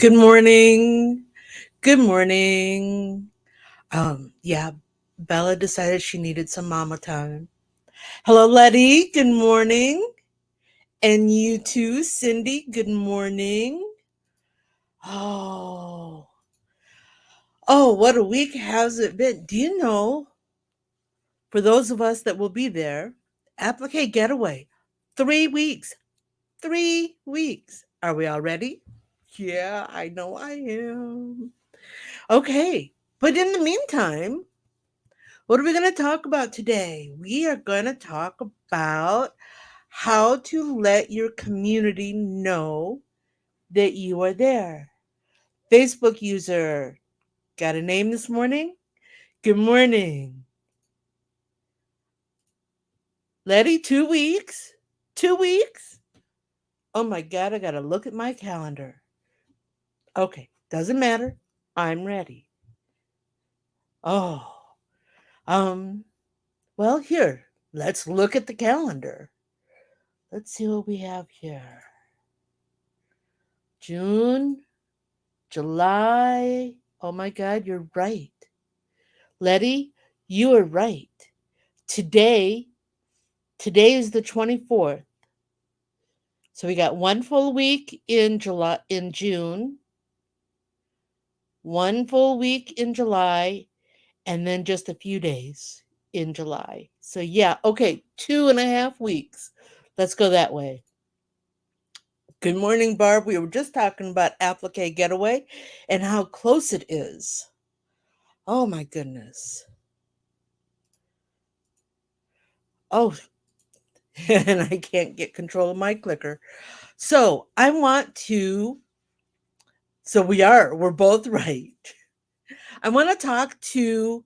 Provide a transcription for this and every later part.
Good morning. Good morning. Yeah, Bella decided she needed some mama time. Hello, Letty. Good morning. And you too, Cindy. Good morning. Oh, what a week has it been? Do you know, for those of us that will be there, Applique Getaway, 3 weeks. 3 weeks. Are we all ready? Yeah, I know I am. Okay, but in the meantime, what are we going to talk about today? We are going to talk about how to let your community know that you are there. Facebook user, got a name this morning? Good morning. Letty, 2 weeks? 2 weeks? Oh my God, I got to look at my calendar. Okay, doesn't matter. I'm ready. Oh, um, well, here, let's look at the calendar. Let's see what we have here. June, July. Oh my God, you're right. Letty, you are right. Today, today is the 24th. So we got one full week in June, one full week in July, and then just a few days in July. So yeah, okay, 2.5 weeks. Let's go that way. Good morning, Barb. We were just talking about Applique Getaway and how close it is. Oh my goodness. Oh, and I can't get control of my clicker. So I want to, so we're both right. I want to talk to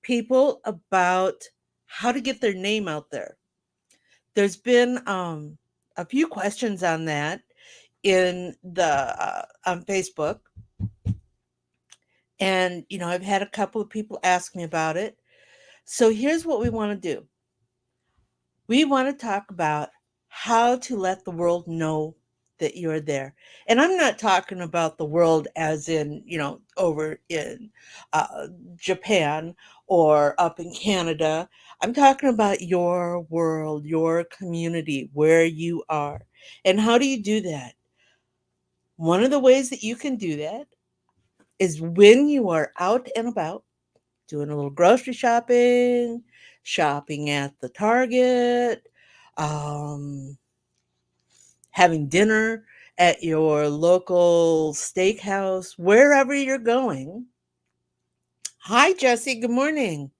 people about how to get their name out there. There's been a few questions on that in the on Facebook, and I've had a couple of people ask me about it. So here's what we want to do. We want to talk about how to let the world know that you're there. And I'm not talking about the world as in, over in Japan or up in Canada. I'm talking about your world, your community, where you are. And how do you do that? One of the ways that you can do that is when you are out and about doing a little grocery shopping, shopping at the Target, um, having dinner at your local steakhouse, wherever you're going. Hi, Jesse. Good morning.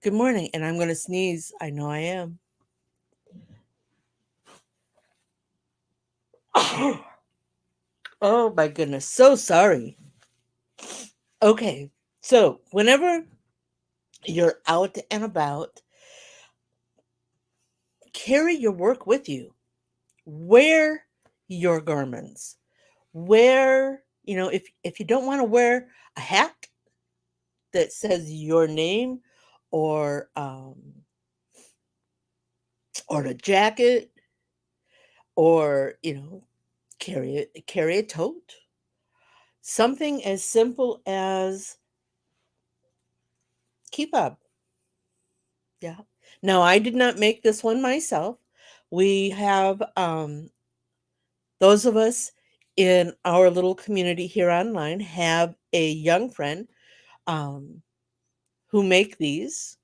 Good morning. And I'm going to sneeze. I know I am. Oh, my goodness. So sorry. Okay. So, whenever you're out and about, carry your work with you. Wear your garments. Wear, if you don't want to wear a hat that says your name or or a jacket or carry a tote, something as simple as kippah. Yeah. Now I did not make this one myself. We have those of us in our little community here online have a young friend um, who make these,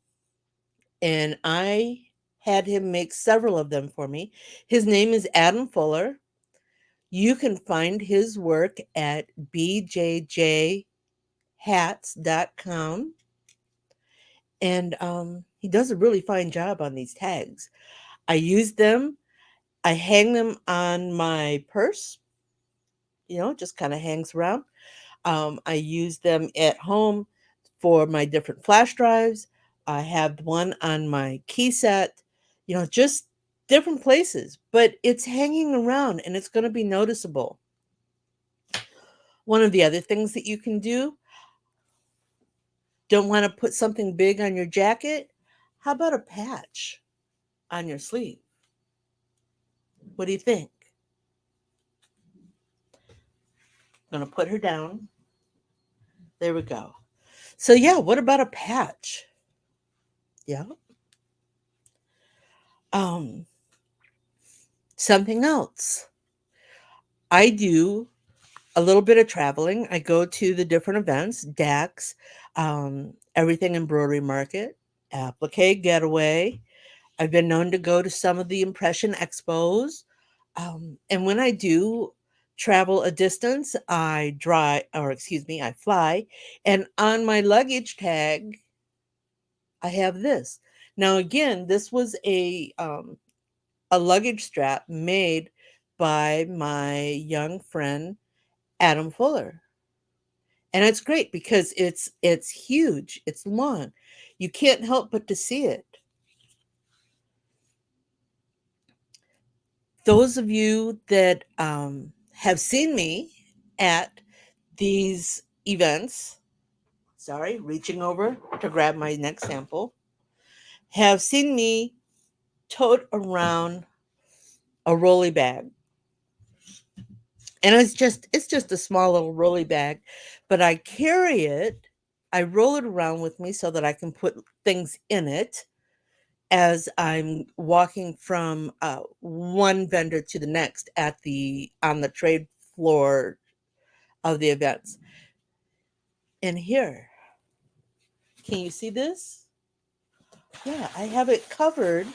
and I had him make several of them for me. His name is Adam Fuller. You can find his work at bjjhats.com. And he does a really fine job on these tags. I use them, I hang them on my purse, just kind of hangs around. I use them at home for my different flash drives. I have one on my key set, just different places, but it's hanging around and it's going to be noticeable. One of the other things that you can do, don't want to put something big on your jacket? How about a patch on your sleeve? What do you think? I'm gonna put her down. There we go. So yeah, what about a patch? Yeah. Um, Something else. I do a little bit of traveling. I go to the different events, DAX, Everything Embroidery Market, Applique Getaway. I've been known to go to some of the impression expos. And when I do travel a distance, I fly. And on my luggage tag, I have this. Now, again, this was a luggage strap made by my young friend Adam Fuller. And it's great because it's huge, it's long. You can't help but to see it. Those of you that have seen me at these events, sorry, reaching over to grab my next sample, have seen me tote around a rolly bag. And it's just a small little rolly bag, but I carry it, I roll it around with me so that I can put things in it as I'm walking from one vendor to the next at the on the trade floor of the events. And here, can you see this? Yeah, I have it covered. Of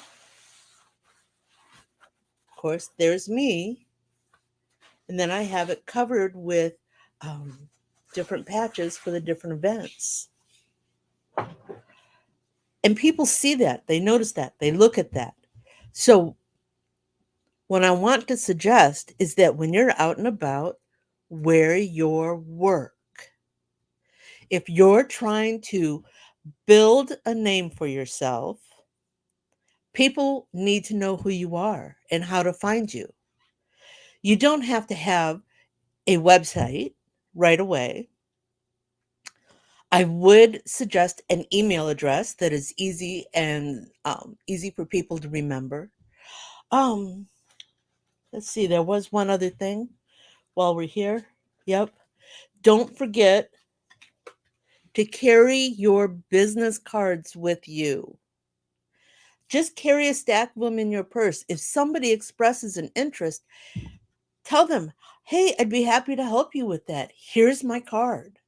course, there's me, and then I have it covered with um, different patches for the different events. And people see that, they notice that, they look at that. So, what I want to suggest is that when you're out and about, wear your work. If you're trying to build a name for yourself, people need to know who you are and how to find you. You don't have to have a website right away. I would suggest an email address that is easy and easy for people to remember. Um, let's see, there was one other thing while we're here. Yep. Don't forget to carry your business cards with you. Just carry a stack of them in your purse. If somebody expresses an interest, tell them, hey, I'd be happy to help you with that. Here's my card.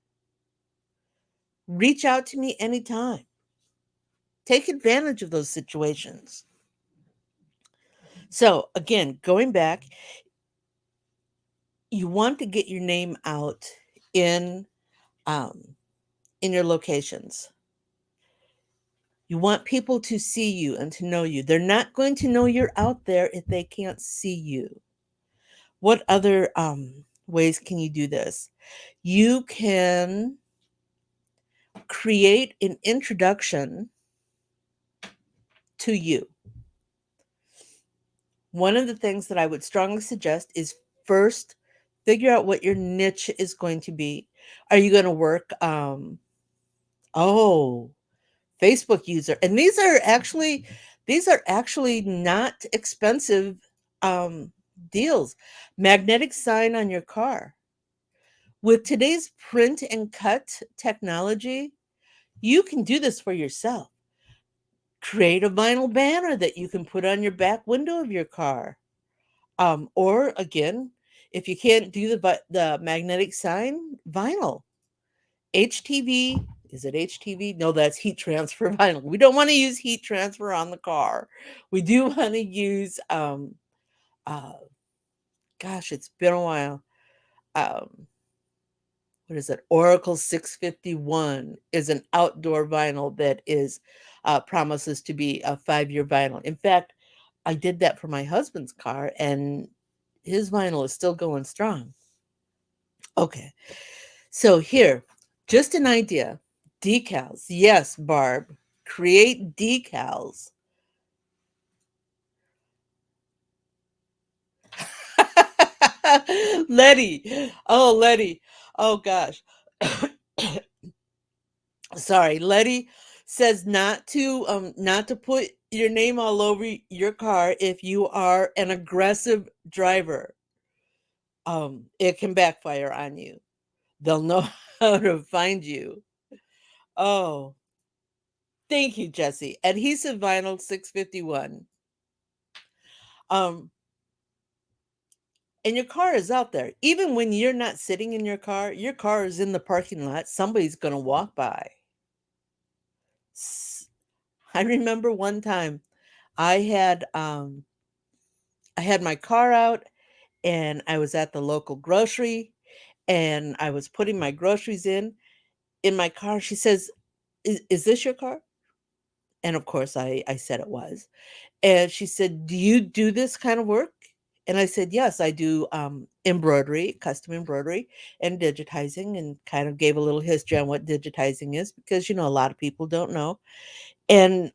Reach out to me anytime. Take advantage of those situations. So, again, going back, you want to get your name out in um, in your locations. You want people to see you and to know you. They're not going to know you're out there if they can't see you. What other ways can you do this? You can create an introduction to you. One of the things that I would strongly suggest is first figure out what your niche is going to be. Are you going to work oh, Facebook user? And these are actually not expensive deals. Magnetic sign on your car. With today's print and cut technology, you can do this for yourself. Create a vinyl banner that you can put on your back window of your car. Or again, if you can't do the magnetic sign, vinyl. HTV, is it HTV? No, that's heat transfer vinyl. We don't want to use heat transfer on the car. We do want to use uh gosh, it's been a while. Um what is it? Oracle 651 is an outdoor vinyl that is promises to be a 5-year vinyl. In fact, I did that for my husband's car and his vinyl is still going strong. Okay. So here, just an idea. Decals. Yes, Barb. Create decals. Letty. Oh, Letty. Oh gosh. Sorry, Letty says not to put your name all over your car if you are an aggressive driver. it can backfire on you. They'll know how to find you. Oh, thank you, Jesse. Adhesive vinyl 651. Um, and your car is out there. Even when you're not sitting in your car is in the parking lot. Somebody's going to walk by. I remember one time I had um I had my car out and I was at the local grocery and I was putting my groceries in my car. She says, is this your car? And of course I said it was. And she said, "Do you do this kind of work?" And I said, "Yes, I do embroidery, custom embroidery, and digitizing," and kind of gave a little history on what digitizing is because, a lot of people don't know. And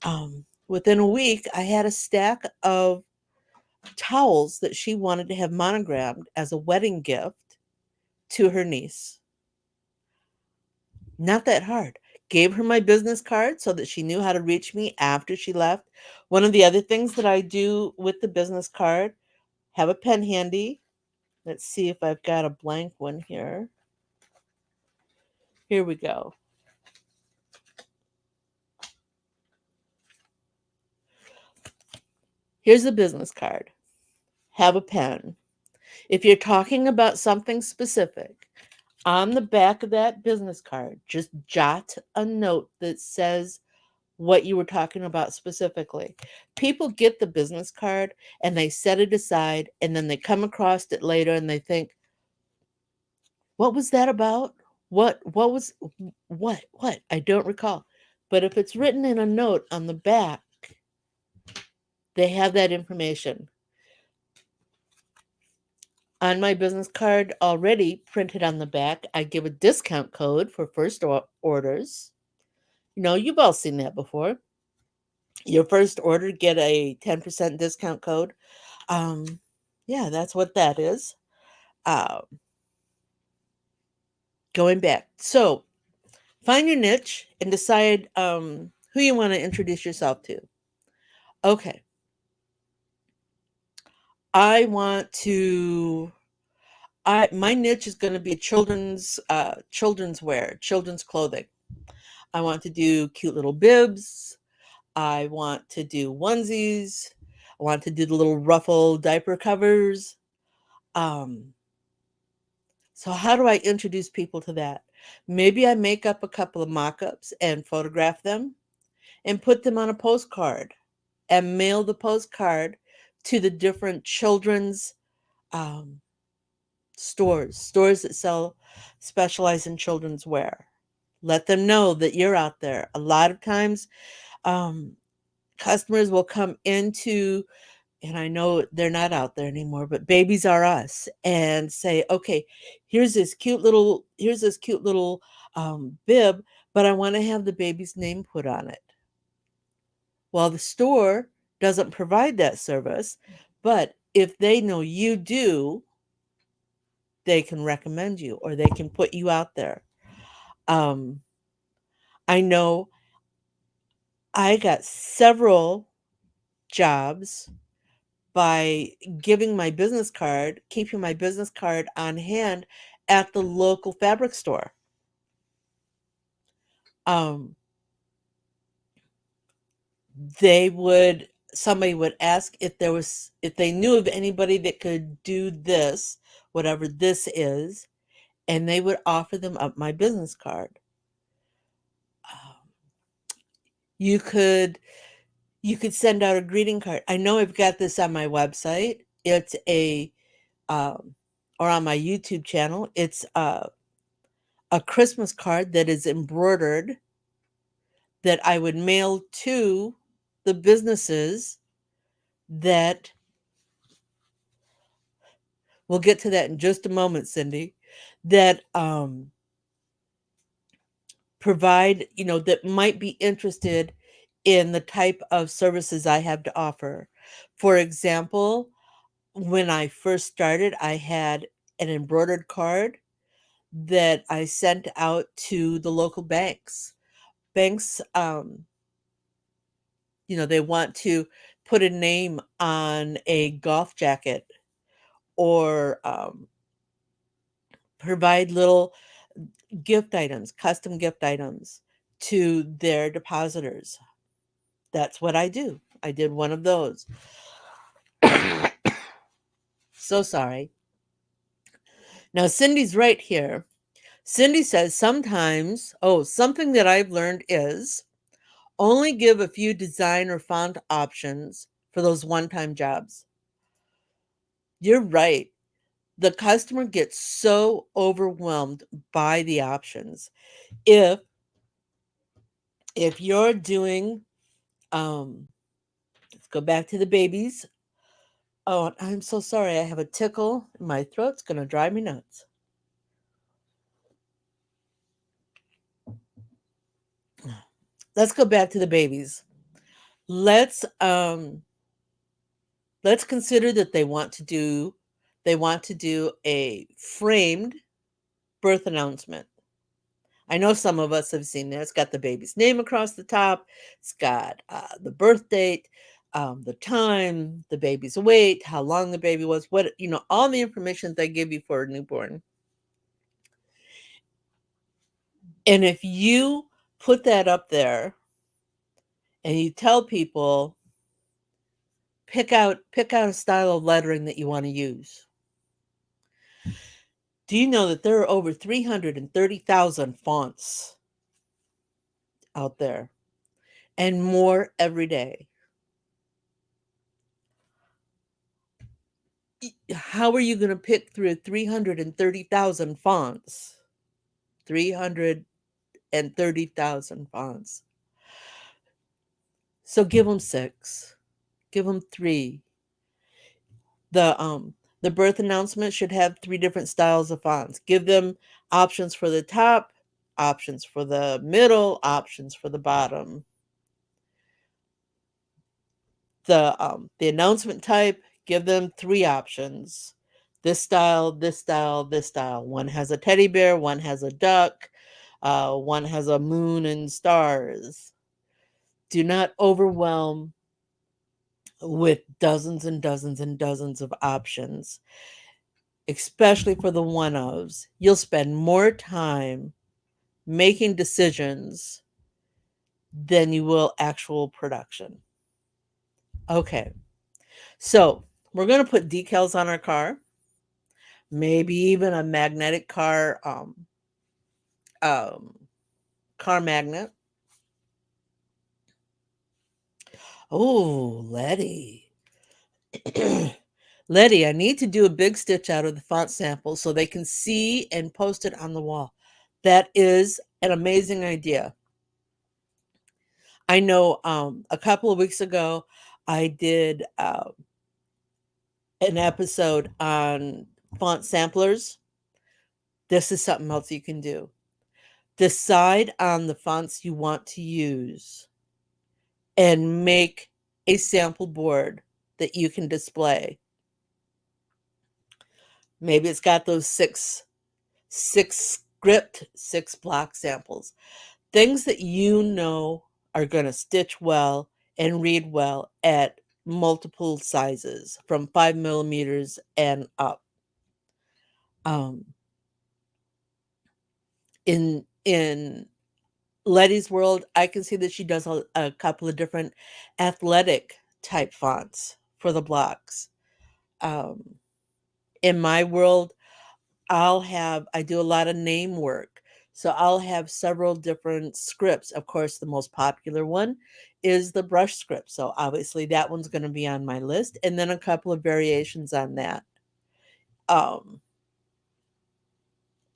within a week, I had a stack of towels that she wanted to have monogrammed as a wedding gift to her niece. Not that hard. Gave her my business card so that she knew how to reach me after she left. One of the other things that I do with the business card, have a pen handy. Let's see if I've got a blank one here. Here we go. Here's the business card. Have a pen. If you're talking about something specific, on the back of that business card, just jot a note that says what you were talking about specifically. People get the business card and they set it aside and then they come across it later and they think, what was that about? What was what? I don't recall. But if it's written in a note on the back, they have that information. On my business card already printed on the back, I give a discount code for first orders. You've all seen that before. Your first order, get a 10% discount code. Yeah, that's what that is. Um, Going back. So find your niche and decide who you want to introduce yourself to. Okay. I want to my niche is going to be children's wear, children's clothing. I want to do cute little bibs. I want to do onesies. I want to do the little ruffle diaper covers. Um, so how do I introduce people to that? Maybe I make up a couple of mock-ups and photograph them and put them on a postcard and mail the postcard to the different children's um, stores that specialize in children's wear. Let them know that you're out there. A lot of times, um, customers will come into, and I know they're not out there anymore, but Babies R Us, and say, okay, here's this cute little bib, but I want to have the baby's name put on it. Well, the store doesn't provide that service, but if they know you do, they can recommend you or they can put you out there. Um, I know I got several jobs by keeping my business card on hand at the local fabric store. Um, somebody would ask if they knew of anybody that could do this, whatever this is, and they would offer them up my business card. Um, you could you could send out a greeting card. I know I've got this on my website. It's um, or on my YouTube channel. It's a Christmas card that is embroidered that I would mail to the businesses that we'll get to that in just a moment, Cindy, that provide, that might be interested in the type of services I have to offer. For example, when I first started, I had an embroidered card that I sent out to the local banks. Banks, they want to put a name on a golf jacket or provide little gift items, custom gift items to their depositors. That's what I do. I did one of those. So sorry. Now, Cindy's right here. Cindy says sometimes, something that I've learned is only give a few design or font options for those one time jobs. You're right. The customer gets so overwhelmed by the options. If you're doing, let's go back to the babies. Oh, I'm so sorry. I have a tickle in my throat. It's going to drive me nuts. Let's go back to the babies. Let's consider that they want to do a framed birth announcement. I know some of us have seen that. It's got the baby's name across the top. It's got the birth date, the time, the baby's weight, how long the baby was, all the information they give you for a newborn. And if you put that up there and you tell people, pick out a style of lettering that you want to use. Do you know that there are over 330,000 fonts out there and more every day? How are you going to pick through 330,000 fonts? 330,000 fonts. So give them 6. Give them 3. The birth announcement should have 3 different styles of fonts. Give them options for the top, options for the middle, options for the bottom. The announcement type, give them 3 options. This style, this style, this style. One has a teddy bear, one has a duck, one has a moon and stars. Do not overwhelm with dozens and dozens and dozens of options, especially for the one-ofs. You'll spend more time making decisions than you will actual production. Okay, so we're going to put decals on our car, maybe even a magnetic car car magnet. Oh, Letty. Letty, I need to do a big stitch out of the font sample so they can see and post it on the wall. That is an amazing idea. I know a couple of weeks ago, I did an episode on font samplers. This is something else you can do. Decide on the fonts you want to use and make a sample board that you can display. Maybe it's got those six script, 6 block samples. Things that you know are going to stitch well and read well at multiple sizes from 5 millimeters and up. In Letty's world, I can see that she does a couple of different athletic type fonts for the blocks. In my world, I do a lot of name work. So I'll have several different scripts. Of course, the most popular one is the brush script. So obviously that one's going to be on my list, and then a couple of variations on that.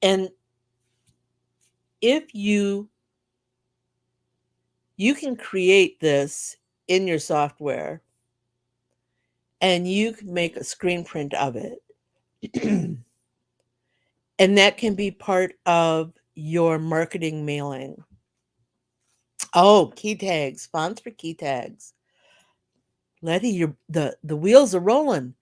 And if you can create this in your software and you can make a screen print of it. And that can be part of your marketing mailing. Oh, key tags, fonts for key tags. Letty, the wheels are rolling.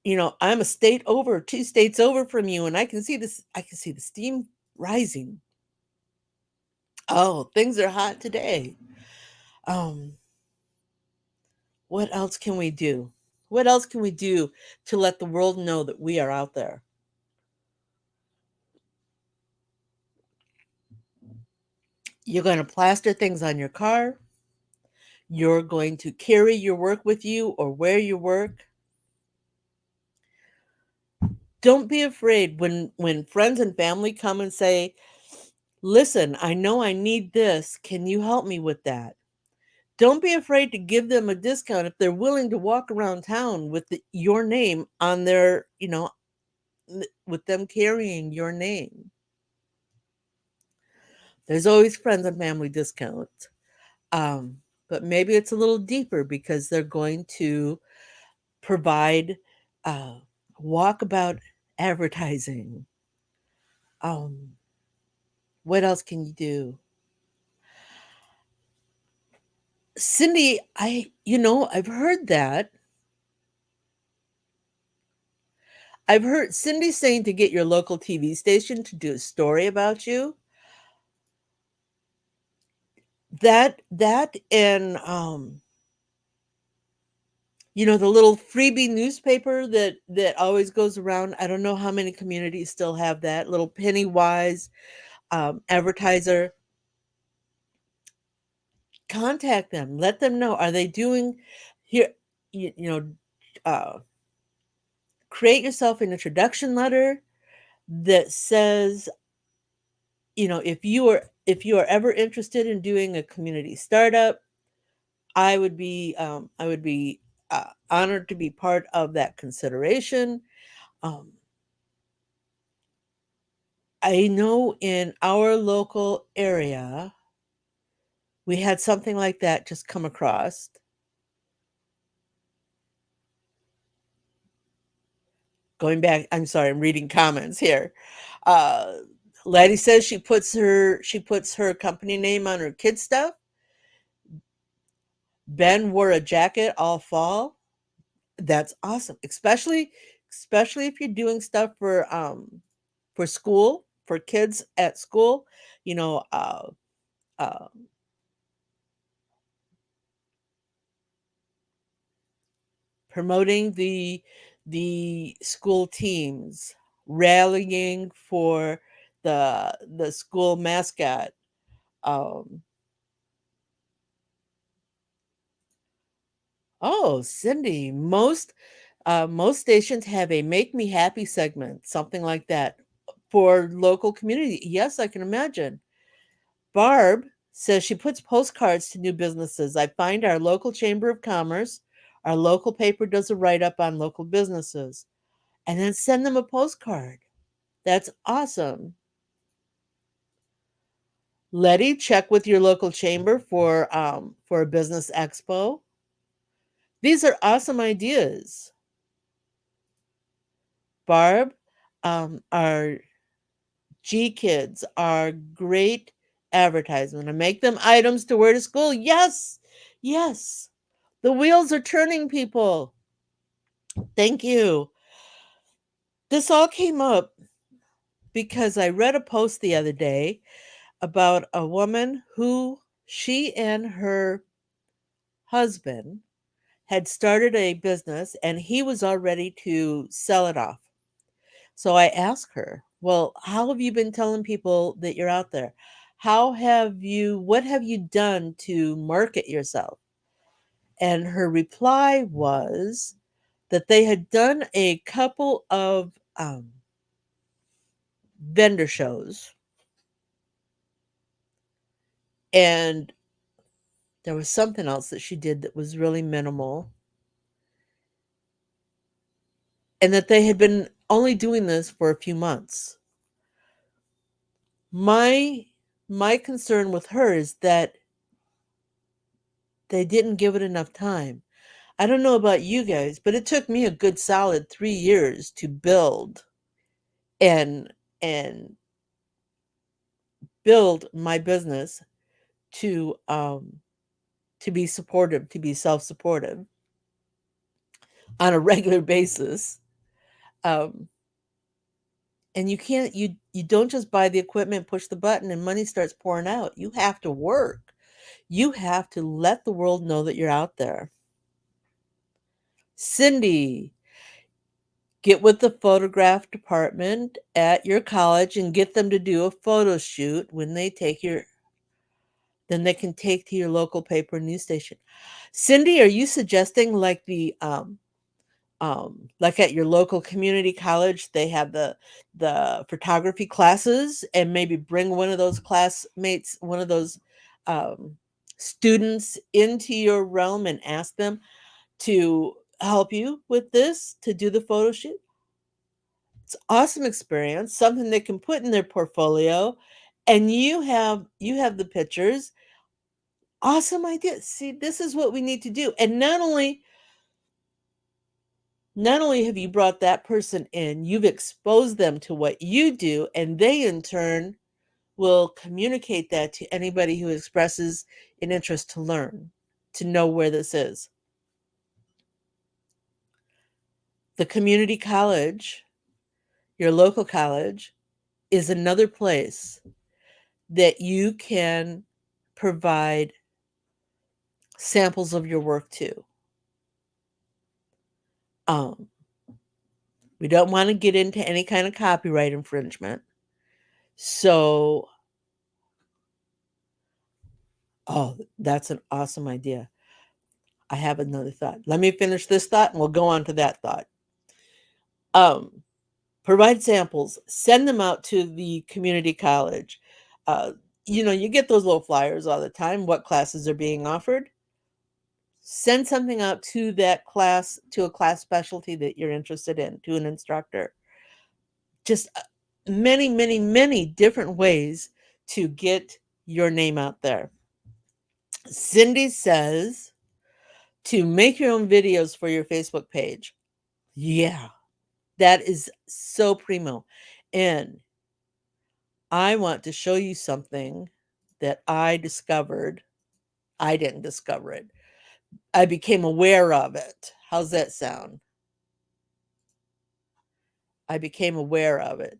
I'm a state over, 2 states over from you, and I can see the steam rising. Oh, things are hot today. What else can we do? What else can we do to let the world know that we are out there? You're going to plaster things on your car. You're going to carry your work with you or wear your work. Don't be afraid when friends and family come and say, "Listen, I know I need this. Can you help me with that?" Don't be afraid to give them a discount if they're willing to walk around town with your name on their, with them carrying your name. There's always friends and family discounts. But maybe it's a little deeper because they're going to provide uh, walkabout advertising. Um, what else can you do? Cindy, I've heard that. I've heard Cindy saying to get your local TV station to do a story about you. That and the little freebie newspaper that always goes around. I don't know how many communities still have that little Pennywise advertiser. Contact them. Let them know. Are they doing here? You, you know, uh, create yourself an introduction letter that says, if you are ever interested in doing a community startup, I would be honored to be part of that consideration. Um, I know in our local area, we had something like that just come across. Going back, I'm sorry, I'm reading comments here. Uh, Letty says she puts her company name on her kid stuff. Ben wore a jacket all fall. That's awesome, especially if you're doing stuff for school, for kids at school. You know, uh, promoting the school teams, rallying for the school mascot. Um, oh, Cindy, most stations have a "Make Me Happy" segment, something like that, for local community. Yes, I can imagine. Barb says she puts postcards to new businesses. I find our local chamber of commerce, our local paper does a write up on local businesses, and then send them a postcard. That's awesome. Letty, check with your local chamber for a business expo. These are awesome ideas. Barb, our G Kids are great advertisement and make them items to wear to school. Yes, yes. The wheels are turning, people. Thank you. This all came up because I read a post the other day about a woman who she and her husband had started a business and he was all ready to sell it off. So I asked her, "Well, how have you been telling people that you're out there? What have you done to market yourself?" And her reply was that they had done a couple of vendor shows, and there was something else that she did that was really minimal, and that they had been only doing this for a few months. My concern with her is that they didn't give it enough time. I don't know about you guys, but it took me a good solid 3 years to build and and build my business to to be supportive, to be self-supportive on a regular basis. Um, and you don't just buy the equipment, push the button, and money starts pouring out. You have to work. You have to let the world know that you're out there. Cindy, get with the photograph department at your college and get them to do a photo shoot when they take your then they can take to your local paper and news station. Cindy, are you suggesting like like at your local community college, they have the photography classes, and maybe bring one of those classmates, one of those um, students into your realm and ask them to help you with this, to do the photo shoot? It's an awesome experience, something they can put in their portfolio, and you have the pictures. Awesome idea. See, this is what we need to do. And not only have you brought that person in, you've exposed them to what you do, and they in turn will communicate that to anybody who expresses an interest to learn, to know where this is. The community college, your local college, is another place that you can provide samples of your work to. Um, we don't want to get into any kind of copyright infringement. So, oh, that's an awesome idea. I have another thought. Let me finish this thought and we'll go on to that thought. Um, Provide samples, send them out to the community college. Uh, you get those little flyers all the time, what classes are being offered. Send something out to that class, to a class specialty that you're interested in, to an instructor. Just many, many, many different ways to get your name out there. Cindy says to make your own videos for your Facebook page. Yeah, that is so primo. And I want to show you something that I discovered. I didn't discover it. I became aware of it. How's that sound? I became aware of it.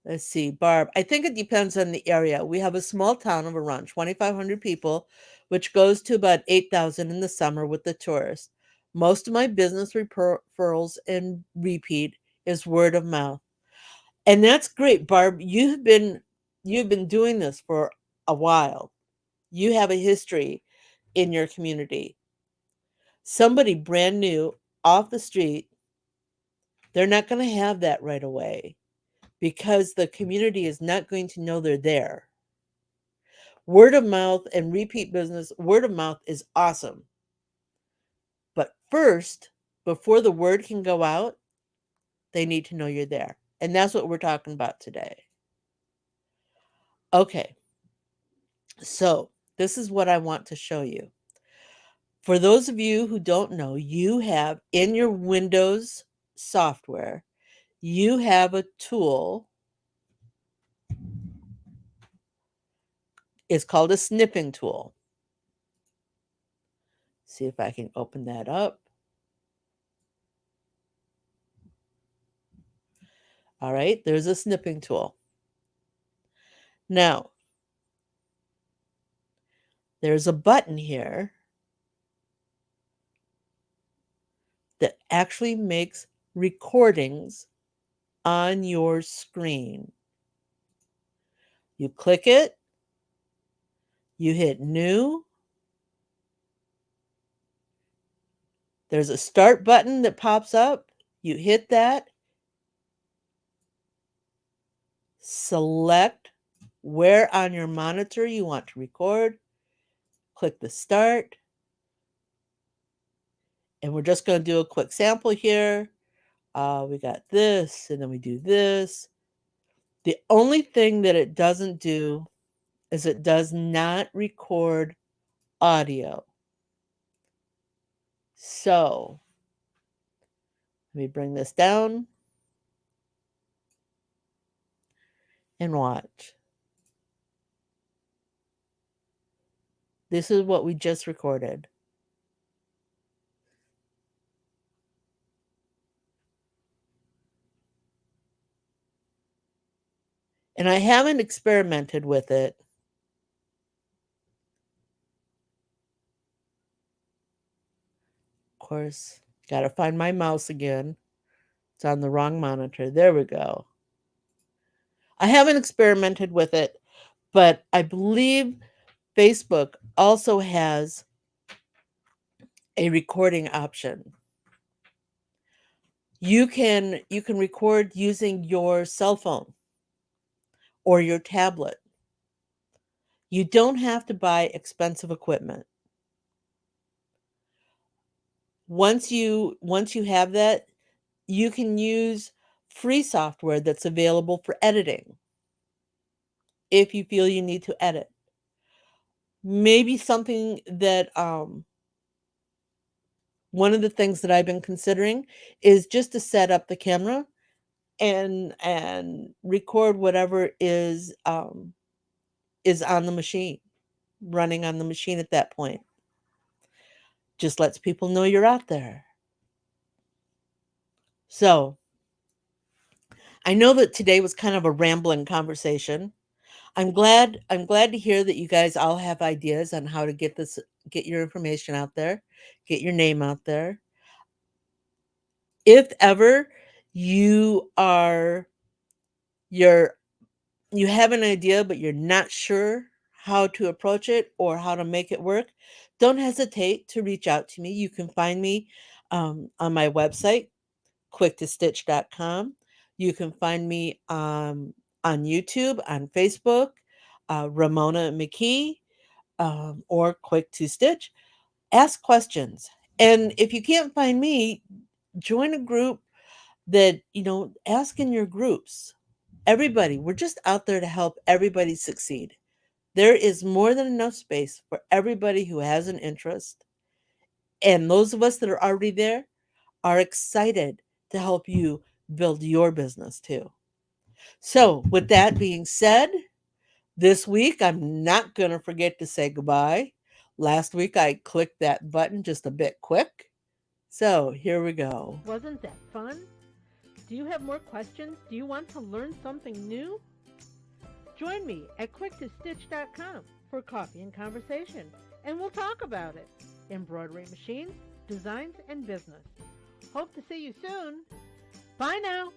Let's see, Barb. I think it depends on the area. We have a small town of around 2,500 people, which goes to about 8,000 in the summer with the tourists. Most of my business referrals and repeat is word of mouth. And that's great, Barb. You've been doing this for a while. You have a history in your community. Somebody brand new off the street, they're not going to have that right away because the community is not going to know they're there. Word of mouth and repeat business, word of mouth is awesome. But first, before the word can go out, they need to know you're there. And that's what we're talking about today. Okay, so this is what I want to show you. For those of you who don't know, you have in your Windows software, you have a tool. It's called a snipping tool. See if I can open that up. All right, there's a snipping tool. Now, there's a button here that actually makes recordings on your screen. You click it, you hit new. There's a start button that pops up. You hit that. Select where on your monitor you want to record. Click the start. And we're just going to do a quick sample here. We got this, and then we do this. The only thing that it doesn't do is it does not record audio. So let me bring this down and watch. This is what we just recorded. And I haven't experimented with it. Of course, got to find my mouse again. It's on the wrong monitor. There we go. I haven't experimented with it, but I believe Facebook also has a recording option. You can record using your cell phone or your tablet. You don't have to buy expensive equipment. Once you have that, you can use free software that's available for editing if you feel you need to edit. Maybe something that one of the things that I've been considering is just to set up the camera and record whatever is on the machine, running on the machine at that point. Just lets people know you're out there. So, I know that today was kind of a rambling conversation. I'm glad to hear that you guys all have ideas on how to get your information out there, get your name out there. If ever you are you're you have an idea but you're not sure how to approach it or how to make it work, don't hesitate to reach out to me. You can find me on my website, quicktostitch.com. You can find me on YouTube, on Facebook, Ramona McKee, or Quick to Stitch. Ask questions. And if you can't find me, join a group that, ask in your groups. Everybody, we're just out there to help everybody succeed. There is more than enough space for everybody who has an interest. And those of us that are already there are excited to help you build your business too. So, with that being said, this week I'm not going to forget to say goodbye. Last week I clicked that button just a bit quick. So, here we go. Wasn't that fun? Do you have more questions? Do you want to learn something new? Join me at quicktostitch.com for coffee and conversation, and we'll talk about it. Embroidery machines, designs, and business. Hope to see you soon. Bye now.